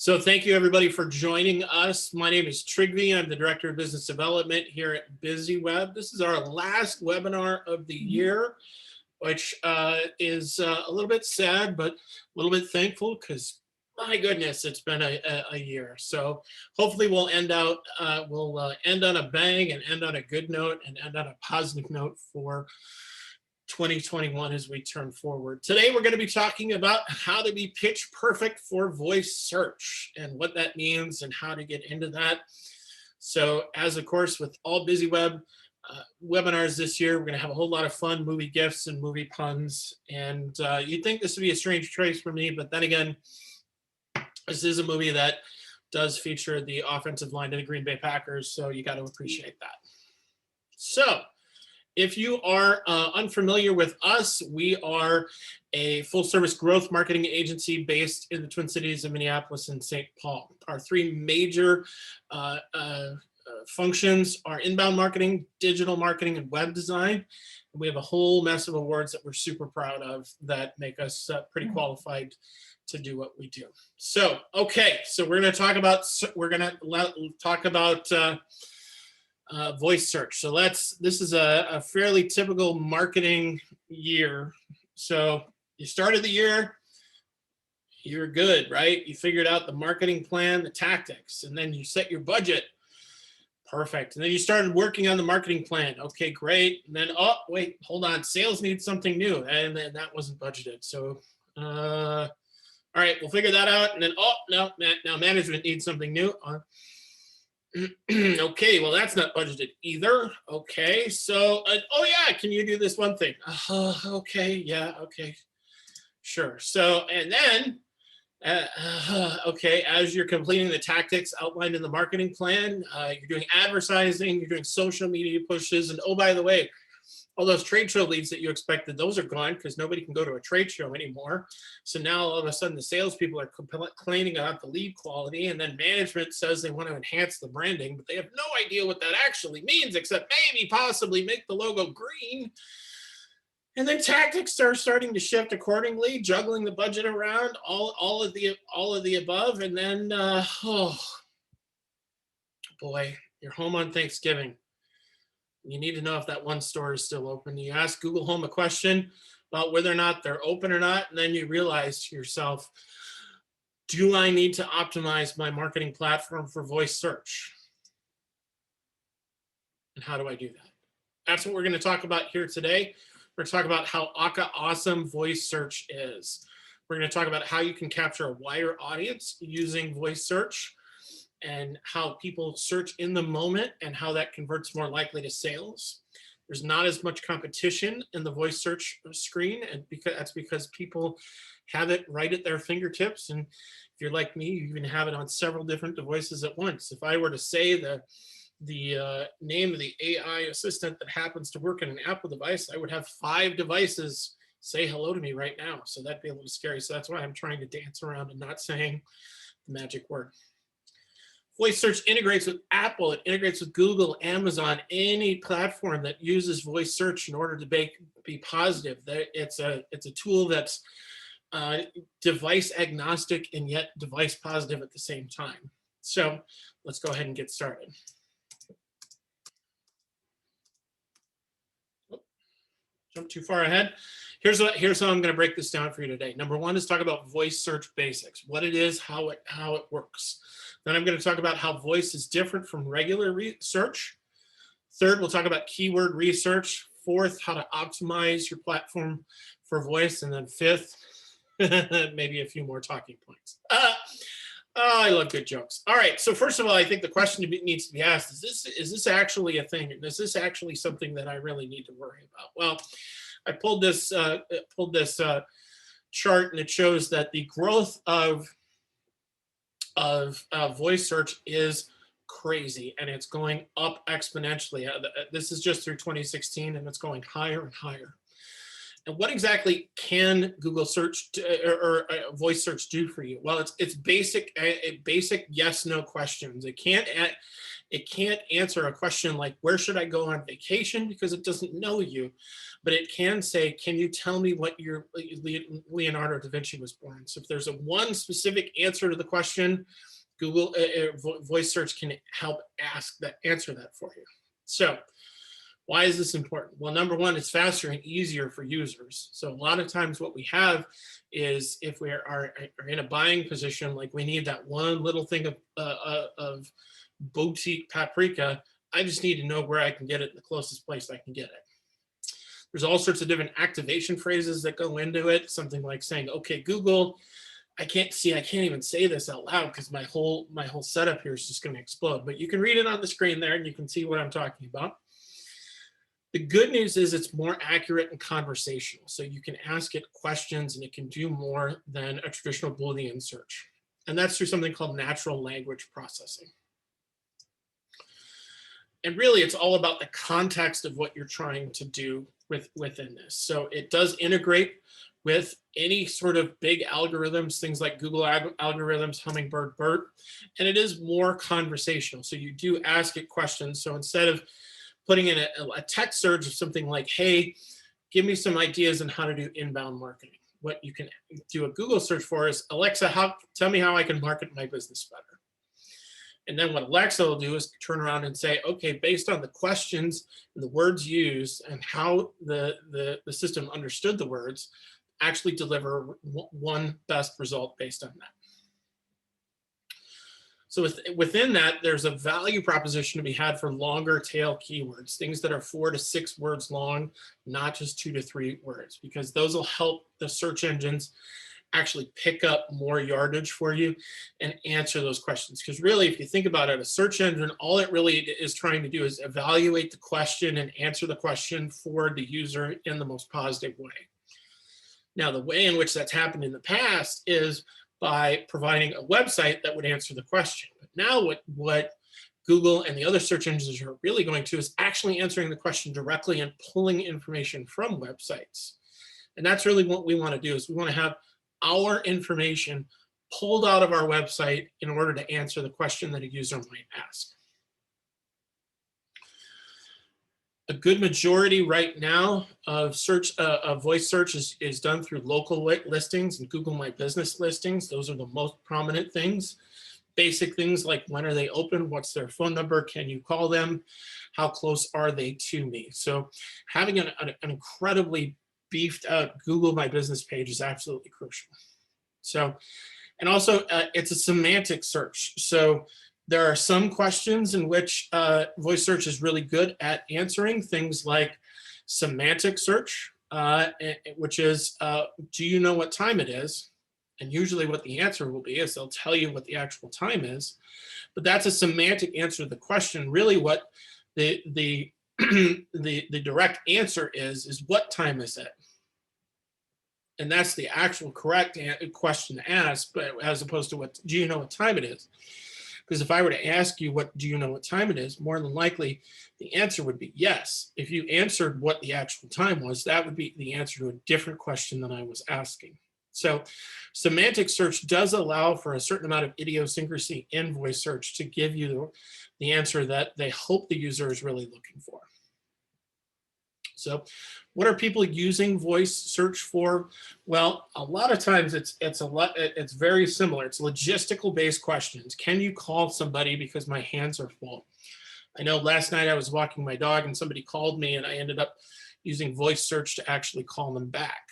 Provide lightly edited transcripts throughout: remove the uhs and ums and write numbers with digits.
So thank you everybody for joining us. My name is Trigvi. I'm the Director of Business Development here at BusyWeb. This is our last webinar of the year, which is a little bit sad, but a little bit thankful because my goodness, it's been a year. So hopefully we'll end on a bang and end on a good note and end on a positive note for 2021 as we turn forward. Today, we're going to be talking about how to be pitch perfect for voice search and what that means and how to get into that. So as of course, with all BusyWeb webinars this year, we're going to have a whole lot of fun movie gifts and movie puns. And you'd think this would be a strange choice for me, but then again, this is a movie that does feature the offensive line of the Green Bay Packers. So you got to appreciate that. So if you are unfamiliar with us, we are a full-service growth marketing agency based in the Twin Cities of Minneapolis and St. Paul. Our three major functions are inbound marketing, digital marketing, and web design. We have a whole mess of awards that we're super proud of that make us pretty qualified to do what we do. So, okay, so we're going to talk about voice search. So this is a fairly typical marketing year. So you started the year, you're good, right? You figured out the marketing plan, the tactics, and then you set your budget. Perfect. And then you started working on the marketing plan. Okay, great. And then, oh, wait, hold on. Sales needs something new. And then that wasn't budgeted. So, all right, we'll figure that out. And then, oh, no, now management needs something new. Okay, well, that's not budgeted either. Okay, so, oh yeah, can you do this one thing? Okay, yeah, okay, sure. So, and then, okay, as you're completing the tactics outlined in the marketing plan, you're doing advertising, you're doing social media pushes, and oh, by the way, all those trade show leads that you expected, those are gone because nobody can go to a trade show anymore. So now all of a sudden the salespeople are complaining about the lead quality, and then management says they want to enhance the branding, but they have no idea what that actually means, except maybe possibly make the logo green. And then tactics are starting to shift accordingly, juggling the budget around, all of the above, and then oh boy, you're home on Thanksgiving. You need to know if that one store is still open. You ask Google Home a question about whether or not they're open or not, and then you realize to yourself, do I need to optimize my marketing platform for voice search? And how do I do that? That's what we're going to talk about here today. We're going to talk about how awesome voice search is. We're going to talk about how you can capture a wider audience using voice search, and how people search in the moment and how that converts more likely to sales. There's not as much competition in the voice search screen, and that's because people have it right at their fingertips. And if you're like me, you even have it on several different devices at once. If I were to say the name of the AI assistant that happens to work in an Apple device, I would have 5 devices say hello to me right now. So that'd be a little scary. So that's why I'm trying to dance around and not saying the magic word. Voice search integrates with Apple, it integrates with Google, Amazon, any platform that uses voice search in order to be positive. It's a tool that's device agnostic and yet device positive at the same time. So let's go ahead and get started. Jump too far ahead. Here's how I'm going to break this down for you today. Number one is talk about voice search basics, what it is, how it works. Then I'm going to talk about how voice is different from regular search. Third, we'll talk about keyword research. Fourth, how to optimize your platform for voice. And then fifth, maybe a few more talking points. I love good jokes. All right, so first of all, I think the question needs to be asked, is this actually a thing? Is this actually something that I really need to worry about? Well, I pulled this chart, and it shows that the growth of voice search is crazy, and it's going up exponentially. This is just through 2016, and it's going higher and higher. And what exactly can Google search or voice search do for you? Well, it's basic yes/no questions. It can't answer a question like, where should I go on vacation? Because it doesn't know you, but it can say, can you tell me what your Leonardo da Vinci was born? So if there's a one specific answer to the question, Google voice search can help answer that for you. So why is this important? Well, number one, it's faster and easier for users. So a lot of times what we have is if we are in a buying position, like we need that one little thing of boutique paprika, I just need to know where I can get it in the closest place I can get it. There's all sorts of different activation phrases that go into it. Something like saying, okay, Google, I can't even say this out loud because my whole setup here is just going to explode. But you can read it on the screen there and you can see what I'm talking about. The good news is it's more accurate and conversational. So you can ask it questions and it can do more than a traditional Boolean search. And that's through something called natural language processing. And really, it's all about the context of what you're trying to do within this. So it does integrate with any sort of big algorithms, things like Google algorithms, Hummingbird, BERT, and it is more conversational. So you do ask it questions. So instead of putting in a text search of something like, hey, give me some ideas on how to do inbound marketing. What you can do a Google search for is, Alexa, tell me how I can market my business better. And then what Alexa will do is turn around and say, okay, based on the questions and the words used and how the system understood the words, actually deliver one best result based on that. So within that, there's a value proposition to be had for longer tail keywords, things that are 4 to 6 words long, not just 2 to 3 words, because those will help the search engines actually pick up more yardage for you and answer those questions. Because really, if you think about it, a search engine, all it really is trying to do is evaluate the question and answer the question for the user in the most positive way. Now, the way in which that's happened in the past is by providing a website that would answer the question. But now what Google and the other search engines are really going to is actually answering the question directly and pulling information from websites. And that's really what we want to do, is we want to have our information pulled out of our website in order to answer the question that a user might ask. A good majority right now of voice search is done through local listings and Google My Business listings. Those are the most prominent things. Basic things like, when are they open? What's their phone number? Can you call them? How close are they to me? So having an incredibly beefed out Google My Business page is absolutely crucial. So, and also it's a semantic search. So there are some questions in which voice search is really good at answering, things like semantic search, which is, do you know what time it is? And usually what the answer will be is they'll tell you what the actual time is. But that's a semantic answer to the question. Really what the direct answer is what time is it? And that's the actual correct question to ask, but as opposed to what do you know what time it is? Because if I were to ask you, what do you know what time it is? More than likely, the answer would be yes. If you answered what the actual time was, that would be the answer to a different question than I was asking. So semantic search does allow for a certain amount of idiosyncrasy in voice search to give you the answer that they hope the user is really looking for. So what are people using voice search for? Well, a lot of times it's very similar. It's logistical based questions. Can you call somebody because my hands are full? I know last night I was walking my dog and somebody called me and I ended up using voice search to actually call them back.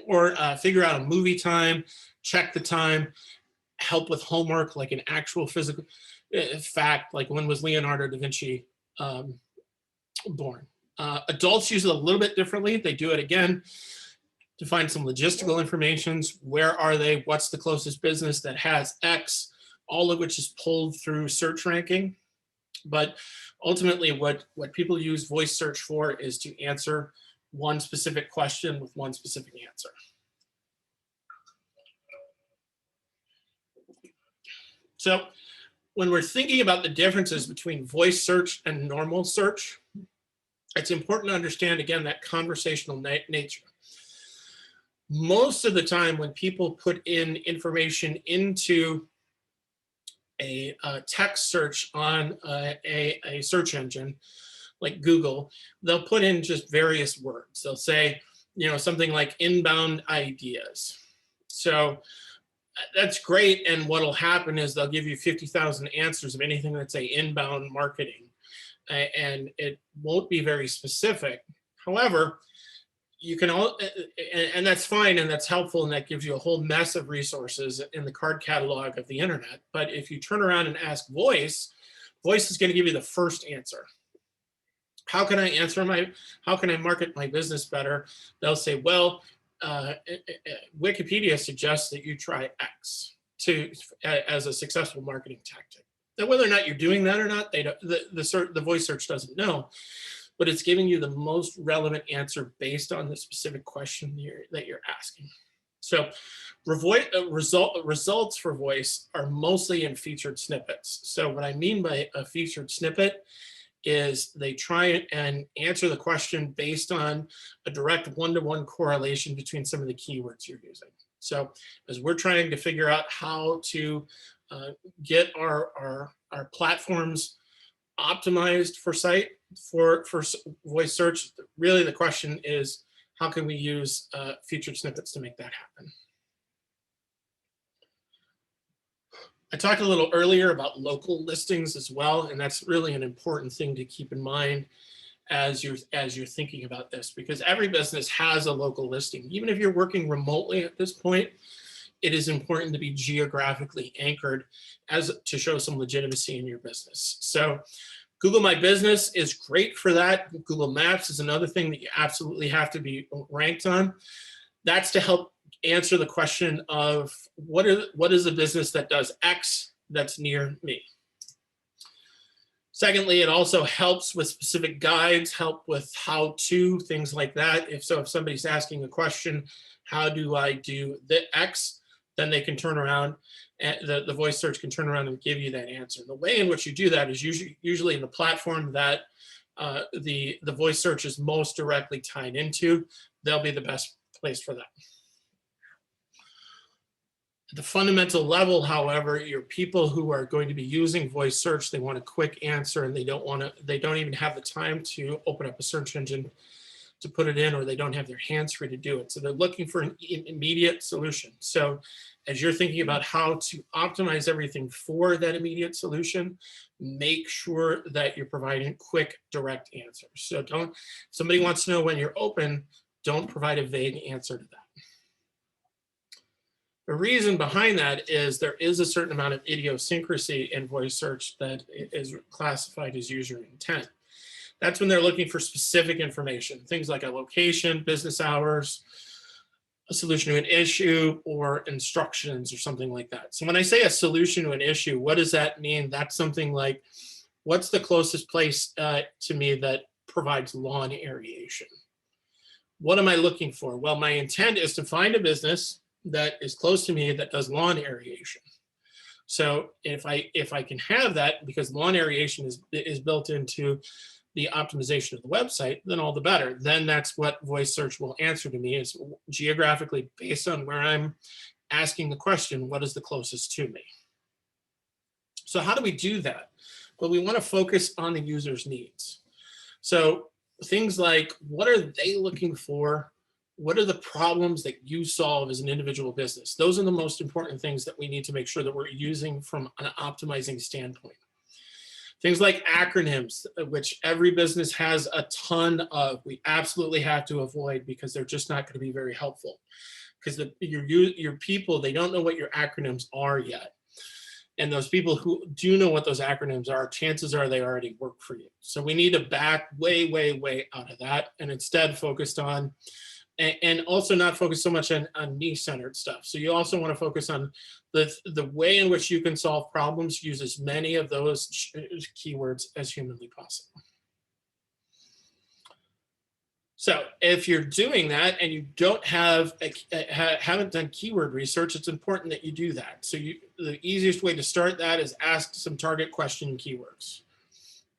Or figure out a movie time, check the time, help with homework, like an actual physical fact, like when was Leonardo da Vinci born? Adults use it a little bit differently. They do it again to find some logistical information. Where are they? What's the closest business that has X? All of which is pulled through search ranking. But ultimately, what people use voice search for is to answer one specific question with one specific answer. So when we're thinking about the differences between voice search and normal search, it's important to understand, again, that conversational nature. Most of the time when people put in information into text search on a search engine like Google, they'll put in just various words. They'll say, something like inbound ideas. So that's great. And what'll happen is they'll give you 50,000 answers of anything that's say inbound marketing, and it won't be very specific. However, you can all, and that's fine, and that's helpful, and that gives you a whole mess of resources in the card catalog of the internet. But if you turn around and ask voice is going to give you the first answer. How can I market my business better? They'll say, well, Wikipedia suggests that you try X as a successful marketing tactic. Now, whether or not you're doing that or not, the voice search doesn't know, but it's giving you the most relevant answer based on the specific question that you're asking. So results for voice are mostly in featured snippets. So what I mean by a featured snippet is they try and answer the question based on a direct one-to-one correlation between some of the keywords you're using. So as we're trying to figure out how to get our platforms optimized for voice search, really the question is, how can we use featured snippets to make that happen? I talked a little earlier about local listings as well, and that's really an important thing to keep in mind as you're thinking about this, because every business has a local listing. Even if you're working remotely at this point, it is important to be geographically anchored to show some legitimacy in your business. So Google My Business is great for that. Google Maps is another thing that you absolutely have to be ranked on. That's to help answer the question of what is a business that does X that's near me. Secondly, it also helps with specific guides, help with how-to, things like that. If somebody's asking a question, how do I do the X, then they can turn around, and the voice search can turn around and give you that answer. The way in which you do that is usually in the platform that the voice search is most directly tied into. They'll be the best place for that. At the fundamental level, however, your people who are going to be using voice search, they want a quick answer, and they don't even have the time to open up a search engine to put it in, or they don't have their hands free to do it. So they're looking for an immediate solution. So as you're thinking about how to optimize everything for that immediate solution, make sure that you're providing quick, direct answers. So somebody wants to know when you're open, don't provide a vague answer to that. The reason behind that is there is a certain amount of idiosyncrasy in voice search that is classified as user intent. That's when they're looking for specific information, things like a location, business hours, a solution to an issue, or instructions or something like that. So when I say a solution to an issue, what does that mean? That's something like, what's the closest place to me that provides lawn aeration? What am I looking for? Well, my intent is to find a business that is close to me that does lawn aeration. So if I can have that, because lawn aeration is built into the optimization of the website, then all the better. Then that's what voice search will answer to me, is geographically based on where I'm asking the question, what is the closest to me? So how do we do that? Well, we want to focus on the user's needs. So things like, what are they looking for? What are the problems that you solve as an individual business? Those are the most important things that we need to make sure that we're using from an optimizing standpoint. Things like acronyms, which every business has a ton of, we absolutely have to avoid, because they're just not going to be very helpful. Because your people, they don't know what your acronyms are yet. And those people who do know what those acronyms are, chances are they already work for you. So we need to back way, way, way out of that, and instead focused on, and also not focus so much on me-centered stuff. So you also want to focus on the way in which you can solve problems, use as many of those keywords as humanly possible. So if you're doing that and you don't haven't done keyword research, it's important that you do that. So the easiest way to start that is ask some target question keywords.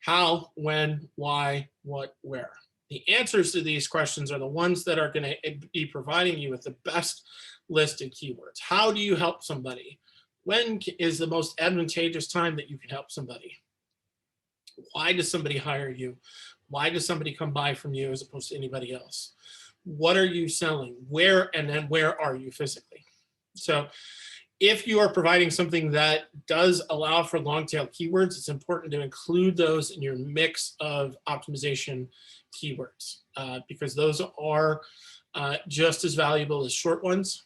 How, when, why, what, where. The answers to these questions are the ones that are going to be providing you with the best listed keywords. How do you help somebody? When is the most advantageous time that you can help somebody? Why does somebody hire you? Why does somebody come buy from you as opposed to anybody else? What are you selling? Where, and then where are you physically? So if you are providing something that does allow for long tail keywords, it's important to include those in your mix of optimization keywords because those are just as valuable as short ones.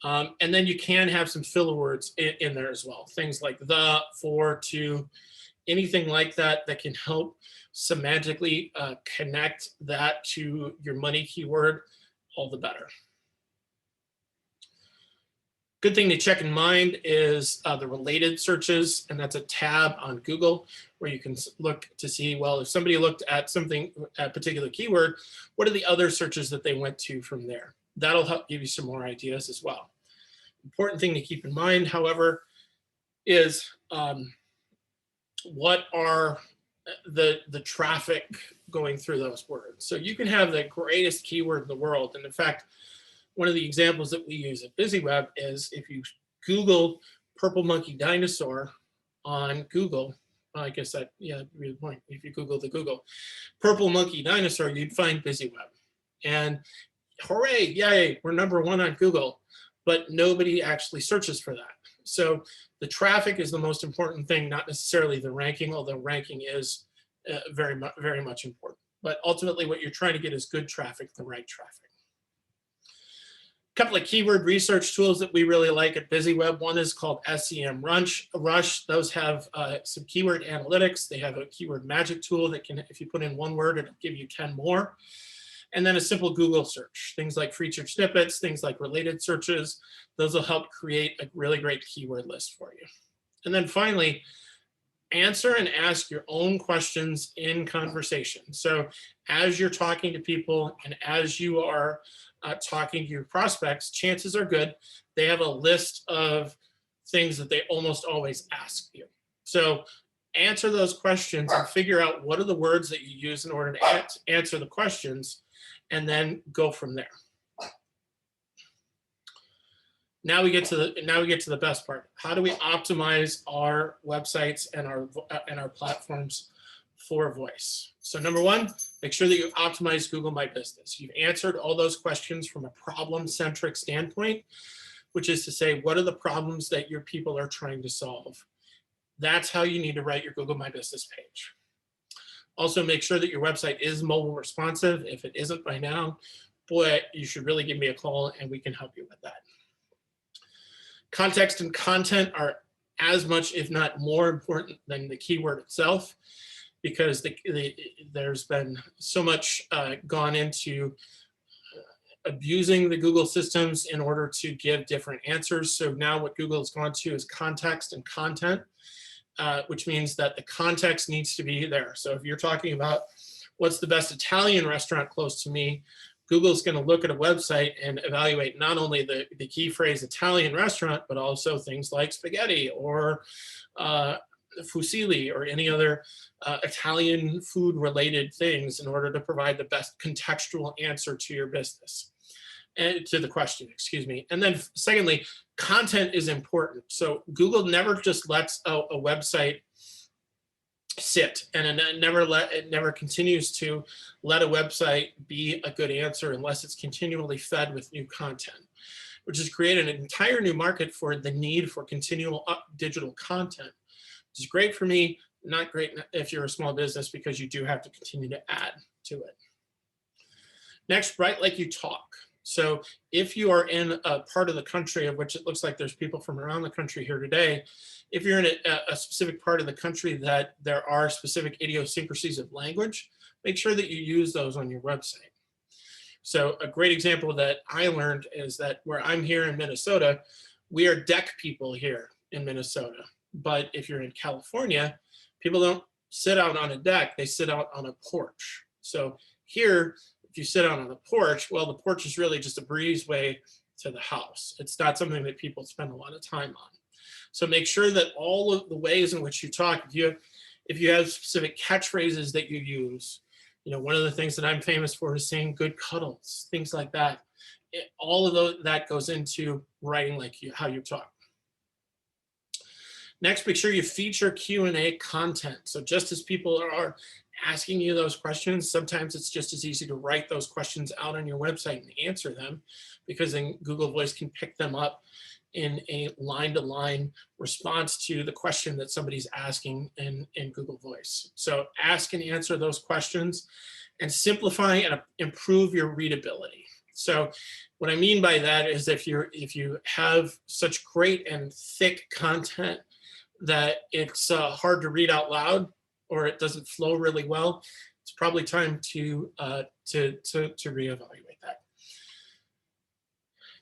And then you can have some filler words in there as well. Things like the, for, to, anything like that that can help semantically connect that to your money keyword, all the better. Good thing to check in mind is the related searches, and that's a tab on Google where you can look to see, well, if somebody looked at something, a particular keyword, what are the other searches that they went to from there? That'll help give you some more ideas as well. Important thing to keep in mind, however, is what are the traffic going through those words. So you can have the greatest keyword in the world. And in fact, one of the examples that we use at BusyWeb is if you Google purple monkey dinosaur on Google, I guess that, yeah, really the point. If you Google the Google purple monkey dinosaur, you'd find BusyWeb. And hooray, yay, we're #1 on Google, but nobody actually searches for that. So the traffic is the most important thing, not necessarily the ranking, although ranking is very much important. But ultimately what you're trying to get is good traffic, the right traffic. A couple of keyword research tools that we really like at BusyWeb. One is called SEM Rush. Those have some keyword analytics. They have a keyword magic tool that can, if you put in one word, it'll give you 10 more. And then a simple Google search, things like featured snippets, things like related searches. Those will help create a really great keyword list for you. And then finally, answer and ask your own questions in conversation. So as you're talking to people and as you are talking to your prospects, chances are good they have a list of things that they almost always ask you. So answer those questions and figure out what are the words that you use in order to answer the questions, and then go from there. Now we get to the best part. How do we optimize our websites and our platforms for voice? So number one, make sure that you optimize Google My Business. You've answered all those questions from a problem-centric standpoint, which is to say, what are the problems that your people are trying to solve? That's how you need to write your Google My Business page. Also, make sure that your website is mobile responsive. If it isn't by now, boy, you should really give me a call and we can help you with that. Context and content are as much, if not more important than the keyword itself, because there's been so much gone into abusing the Google systems in order to give different answers. So now what Google has gone to is context and content, which means that the context needs to be there. So if you're talking about what's the best Italian restaurant close to me, Google's going to look at a website and evaluate not only the key phrase Italian restaurant, but also things like spaghetti or fusilli or any other Italian food related things in order to provide the best contextual answer to your business and to the question, excuse me. And then secondly, content is important. So Google never just lets a website sit, and it never continues to let a website be a good answer unless it's continually fed with new content, which has created an entire new market for the need for continual digital content, which is great for me, not great if you're a small business because you do have to continue to add to it. Next, write like you talk. So if you are in a part of the country of which it looks like there's people from around the country here today, if you're in a specific part of the country that there are specific idiosyncrasies of language, make sure that you use those on your website. So a great example that I learned is that where I'm here in Minnesota, we are deck people here in Minnesota. But if you're in California, people don't sit out on a deck, they sit out on a porch. So here, if you sit out on a porch, well, the porch is really just a breezeway to the house. It's not something that people spend a lot of time on. So make sure that all of the ways in which you talk, if you have specific catchphrases that you use, you know, one of the things that I'm famous for is saying good cuddles, things like that. All of that goes into writing like how you talk. Next, make sure you feature Q&A content. So just as people are asking you those questions, sometimes it's just as easy to write those questions out on your website and answer them, because then Google Voice can pick them up in a line-to-line response to the question that somebody's asking in Google Voice. So ask and answer those questions, and simplify and improve your readability. So what I mean by that is if you have such great and thick content that it's hard to read out loud, or it doesn't flow really well, it's probably time to reevaluate that.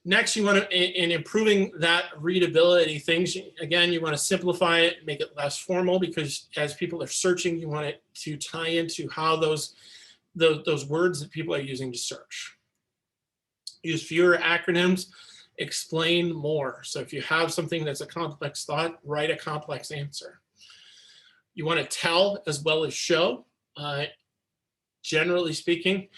Next, you want to, in improving that readability things, again, you want to simplify it, make it less formal, because as people are searching, you want it to tie into how those words that people are using to search. Use fewer acronyms, explain more. So if you have something that's a complex thought, write a complex answer. You want to tell as well as show. Generally speaking,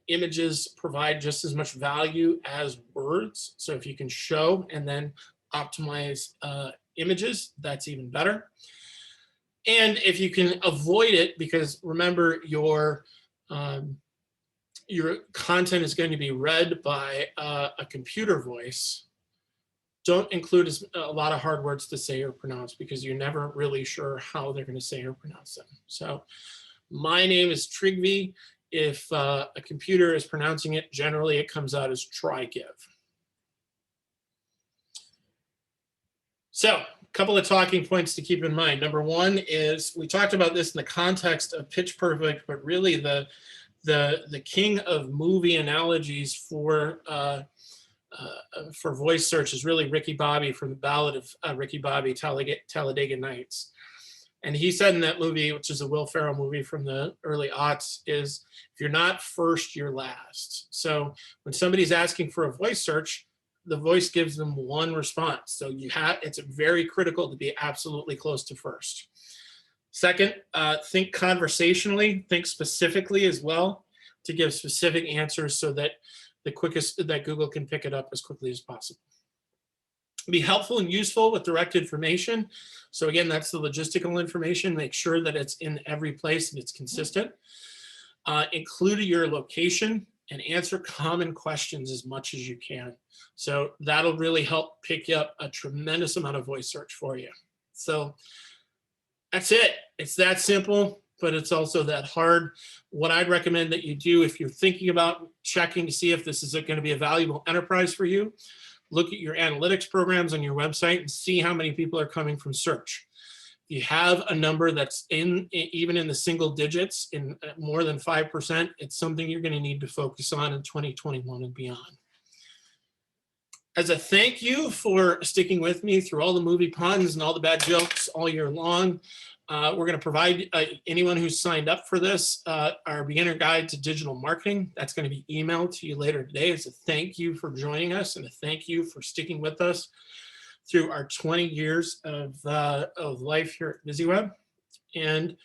images provide just as much value as words. So if you can show and then optimize images, that's even better. And if you can avoid it, because remember, your content is going to be read by a computer voice, don't include a lot of hard words to say or pronounce, because you're never really sure how they're going to say or pronounce them. So my name is Trygve. If a computer is pronouncing it, generally it comes out as try give. So a couple of talking points to keep in mind. Number one is, we talked about this in the context of Pitch Perfect, but really the king of movie analogies for voice search is really Ricky Bobby from the Ballad of Ricky Bobby, Talladega Nights. And he said in that movie, which is a Will Ferrell movie from the early aughts, is if you're not first, you're last. So when somebody's asking for a voice search, the voice gives them one response. So it's very critical to be absolutely close to first. Second, think conversationally, think specifically as well, to give specific answers so that that Google can pick it up as quickly as possible. Be helpful and useful with direct information. So again, that's the logistical information. Make sure that it's in every place and it's consistent. Include your location and answer common questions as much as you can. So that'll really help pick up a tremendous amount of voice search for you. So that's it. It's that simple, but it's also that hard. What I'd recommend that you do, if you're thinking about checking to see if this is going to be a valuable enterprise for you, look at your analytics programs on your website and see how many people are coming from search. If you have a number that's even in the single digits, in more than 5%, it's something you're going to need to focus on in 2021 and beyond. As a thank you for sticking with me through all the movie puns and all the bad jokes all year long, we're going to provide anyone who's signed up for this our beginner guide to digital marketing. That's going to be emailed to you later today. It's a thank you for joining us and a thank you for sticking with us through our 20 years of life here at BusyWeb. And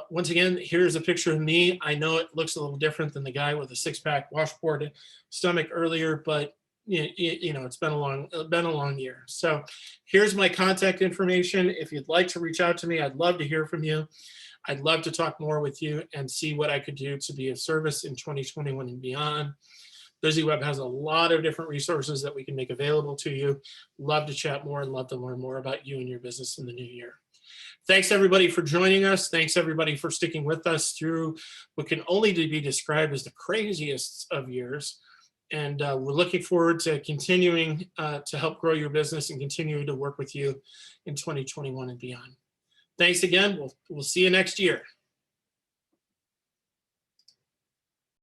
once again, here's a picture of me. I know it looks a little different than the guy with the six-pack washboard stomach earlier, but you know, it's been a long year. So here's my contact information. If you'd like to reach out to me, I'd love to hear from you. I'd love to talk more with you and see what I could do to be of service in 2021 and beyond. BusyWeb has a lot of different resources that we can make available to you. Love to chat more and love to learn more about you and your business in the new year. Thanks everybody for joining us. Thanks everybody for sticking with us through what can only be described as the craziest of years. And we're looking forward to continuing to help grow your business and continue to work with you in 2021 and beyond. Thanks again. We'll see you next year.